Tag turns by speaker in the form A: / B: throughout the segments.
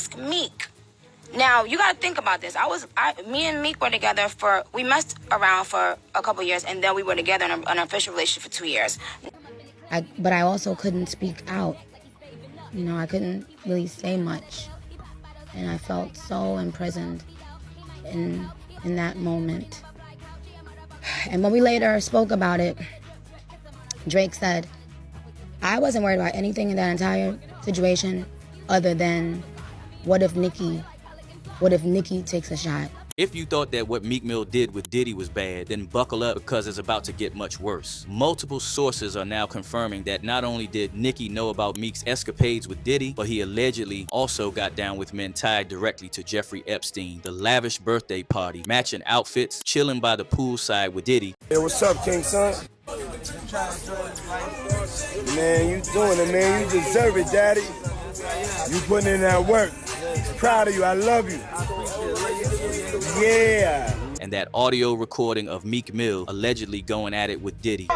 A: ask Meek. Now, you got to think about this. Me and Meek were together we messed around for a couple years, and then we were together in an official relationship for 2 years.
B: But I also couldn't speak out. You know, I couldn't really say much. And I felt so imprisoned in that moment. And when we later spoke about it, Drake said, I wasn't worried about anything in that entire situation other than what if Nicki takes a shot?
C: If you thought that what Meek Mill did with Diddy was bad, then buckle up because it's about to get much worse. Multiple sources are now confirming that not only did Nicki know about Meek's escapades with Diddy, but he allegedly also got down with men tied directly to Jeffrey Epstein, the lavish birthday party, matching outfits, chilling by the poolside with Diddy.
D: Hey, what's up, King Son? Man, you doing it, man. You deserve it, Daddy. You putting in that work. Proud of you. I love you. Yeah.
C: And that audio recording of Meek Mill allegedly going at it with Diddy.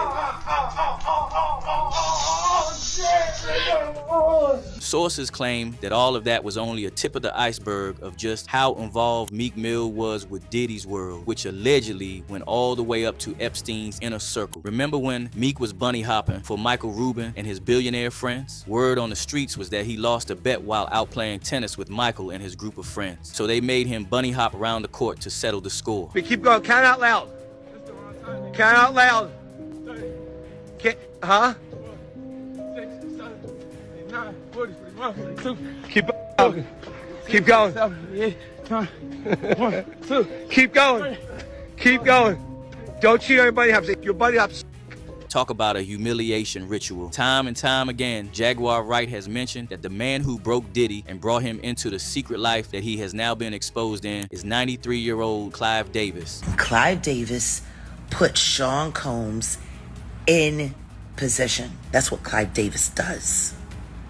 C: Sources claim that all of that was only a tip of the iceberg of just how involved Meek Mill was with Diddy's world, which allegedly went all the way up to Epstein's inner circle. Remember when Meek was bunny hopping for Michael Rubin and his billionaire friends? Word on the streets was that he lost a bet while out playing tennis with Michael and his group of friends. So they made him bunny hop around the court to settle the score.
D: We keep going. Count out loud. Count out loud. Huh? Keep going. Keep going. 1, 2. Keep going. Keep going. Don't cheat on your buddy hops. Your buddy hops.
C: Talk about a humiliation ritual. Time and time again, Jaguar Wright has mentioned that the man who broke Diddy and brought him into the secret life that he has now been exposed in is 93-year-old Clive Davis.
E: Clive Davis put Sean Combs in position. That's what Clive Davis does.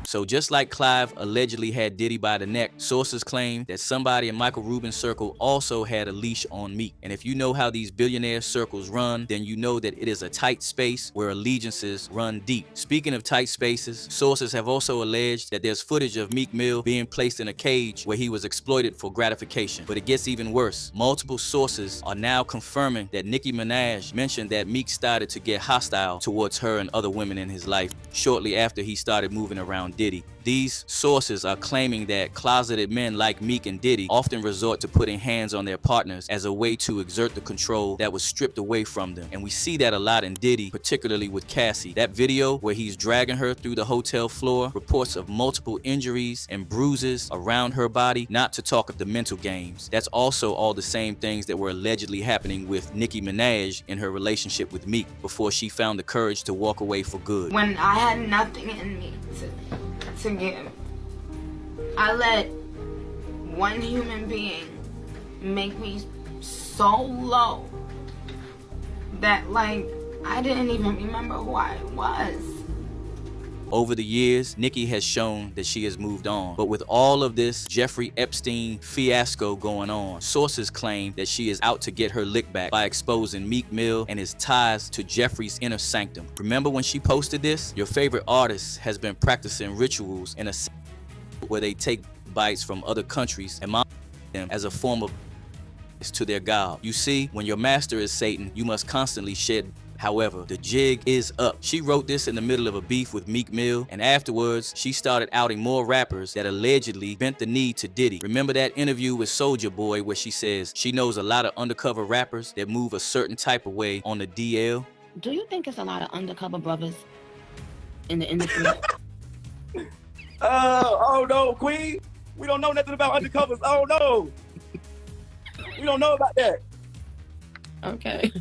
C: So just like Clive allegedly had Diddy by the neck, sources claim that somebody in Michael Rubin's circle also had a leash on Meek. And if you know how these billionaire circles run, then you know that it is a tight space where allegiances run deep. Speaking of tight spaces, sources have also alleged that there's footage of Meek Mill being placed in a cage where he was exploited for gratification. But it gets even worse. Multiple sources are now confirming that Nicki Minaj mentioned that Meek started to get hostile towards her and other women in his life shortly after he started moving around Diddy. These sources are claiming that closeted men like Meek and Diddy often resort to putting hands on their partners as a way to exert the control that was stripped away from them. And we see that a lot in Diddy, particularly with Cassie. That video where he's dragging her through the hotel floor, reports of multiple injuries and bruises around her body, not to talk of the mental games. That's also all the same things that were allegedly happening with Nicki Minaj in her relationship with Meek before she found the courage to walk away for good.
F: When I had nothing in me to give, I let one human being make me so low that, like, I didn't even remember who I was.
C: Over the years, Nicki has shown that she has moved on. But with all of this Jeffrey Epstein fiasco going on, sources claim that she is out to get her lick back by exposing Meek Mill and his ties to Jeffrey's inner sanctum. Remember when she posted this? Your favorite artist has been practicing rituals in a where they take bites from other countries and mock them as a form of to their god. You see, when your master is Satan, you must constantly shed. However, the jig is up. She wrote this in the middle of a beef with Meek Mill, and afterwards, she started outing more rappers that allegedly bent the knee to Diddy. Remember that interview with Soulja Boy where she says she knows a lot of undercover rappers that move a certain type of way on the DL?
B: Do you think it's a lot of undercover brothers in the industry?
G: Oh no, Queen. We don't know nothing about undercovers. Oh no. We don't know about that.
B: Okay.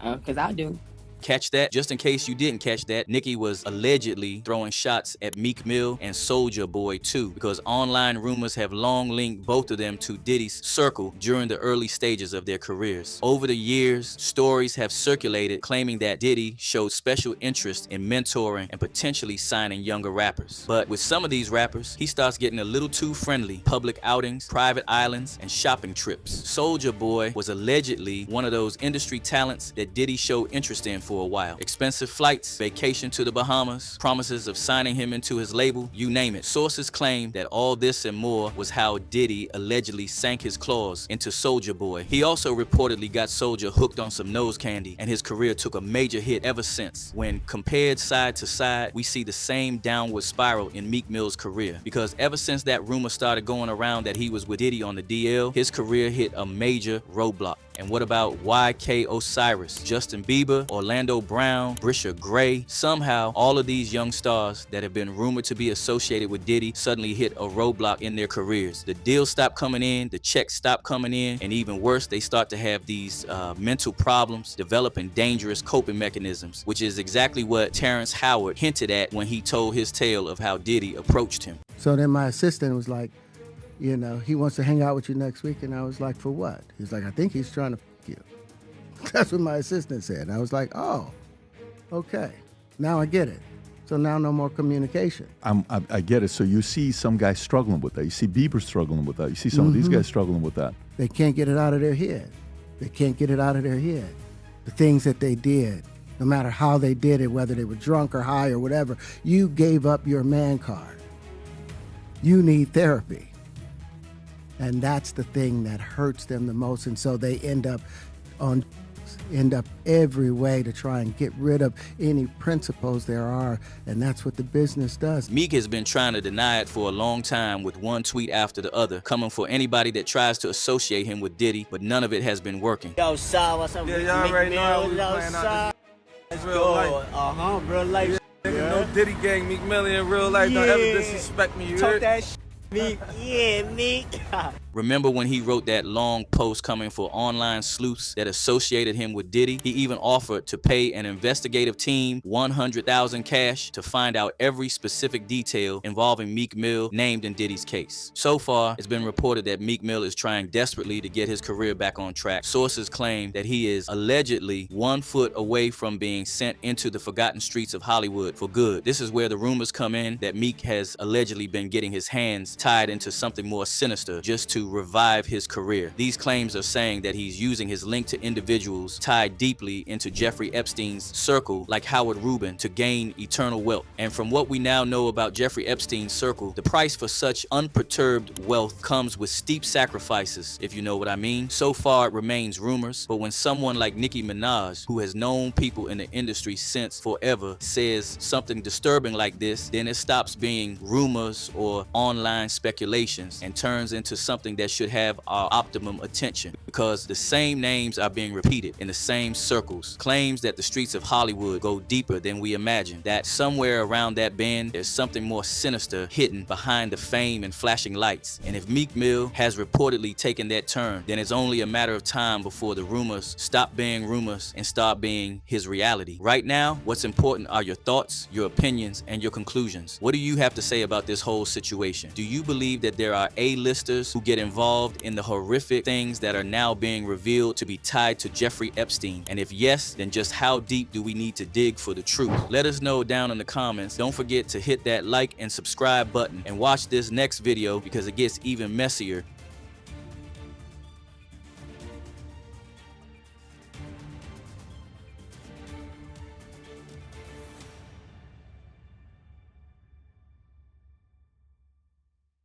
B: Because I do.
C: Catch that? Just in case you didn't catch that, Nicki was allegedly throwing shots at Meek Mill and Soulja Boy too, because online rumors have long linked both of them to Diddy's circle during the early stages of their careers. Over the years, stories have circulated claiming that Diddy showed special interest in mentoring and potentially signing younger rappers. But with some of these rappers, he starts getting a little too friendly. Public outings, private islands, and shopping trips. Soulja Boy was allegedly one of those industry talents that Diddy showed interest in for for a while. Expensive flights, vacation to the Bahamas, promises of signing him into his label, you name it. Sources claim that all this and more was how Diddy allegedly sank his claws into Soulja Boy. He also reportedly got Soulja hooked on some nose candy, and his career took a major hit ever since. When compared side to side, we see the same downward spiral in Meek Mill's career, because ever since that rumor started going around that he was with Diddy on the DL, his career hit a major roadblock. And what about YK Osiris, Justin Bieber, Orlando Brown, Brisha Gray? Somehow, all of these young stars that have been rumored to be associated with Diddy suddenly hit a roadblock in their careers. The deals stop coming in, the checks stop coming in, and even worse, they start to have these mental problems, developing dangerous coping mechanisms, which is exactly what Terrence Howard hinted at when he told his tale of how Diddy approached him.
H: So then my assistant was like, you know, he wants to hang out with you next week. And I was like, for what? He's like, I think he's trying to f you. That's what my assistant said. And I was like, oh, okay. Now I get it. So now no more communication.
I: I get it. So you see some guys struggling with that. You see Bieber struggling with that. You see some of these guys struggling with that.
H: They can't get it out of their head. They can't get it out of their head. The things that they did, no matter how they did it, whether they were drunk or high or whatever, you gave up your man card. You need therapy. And that's the thing that hurts them the most. And so they end up every way to try and get rid of any principles there are. And that's what the business does.
C: Meek has been trying to deny it for a long time, with one tweet after the other coming for anybody that tries to associate him with Diddy, but none of it has been working.
J: Yo, Sal, what's up?
D: Yeah, y'all already know how we playing out this real life.
J: Real life.
D: Nigga, no Diddy gang, Meek Mill in real life. Don't ever disrespect me, you
J: Talk
D: heard?
J: that shit, Meek. Yeah, Meek.
C: Remember when he wrote that long post coming for online sleuths that associated him with Diddy? He even offered to pay an investigative team $100,000 cash to find out every specific detail involving Meek Mill named in Diddy's case. So far, it's been reported that Meek Mill is trying desperately to get his career back on track. Sources claim that he is allegedly 1 foot away from being sent into the forgotten streets of Hollywood for good. This is where the rumors come in that Meek has allegedly been getting his hands tied into something more sinister just to revive his career. These claims are saying that he's using his link to individuals tied deeply into Jeffrey Epstein's circle, like Howard Rubin, to gain eternal wealth. And from what we now know about Jeffrey Epstein's circle, the price for such unperturbed wealth comes with steep sacrifices, if you know what I mean. So far, it remains rumors, but when someone like Nicki Minaj, who has known people in the industry since forever, says something disturbing like this, then it stops being rumors or online speculations and turns into something that should have our optimum attention, because the same names are being repeated in the same circles. Claims that the streets of Hollywood go deeper than we imagine, that somewhere around that bend there's something more sinister hidden behind the fame and flashing lights. And if Meek Mill has reportedly taken that turn, then it's only a matter of time before the rumors stop being rumors and start being his reality. Right now, what's important are your thoughts, your opinions, and your conclusions. What do you have to say about this whole situation? Do you believe that there are A-listers who get involved in the horrific things that are now being revealed to be tied to Jeffrey Epstein? And if yes, then just how deep do we need to dig for the truth? Let us know down in the comments. Don't forget to hit that like and subscribe button and watch this next video, because it gets even messier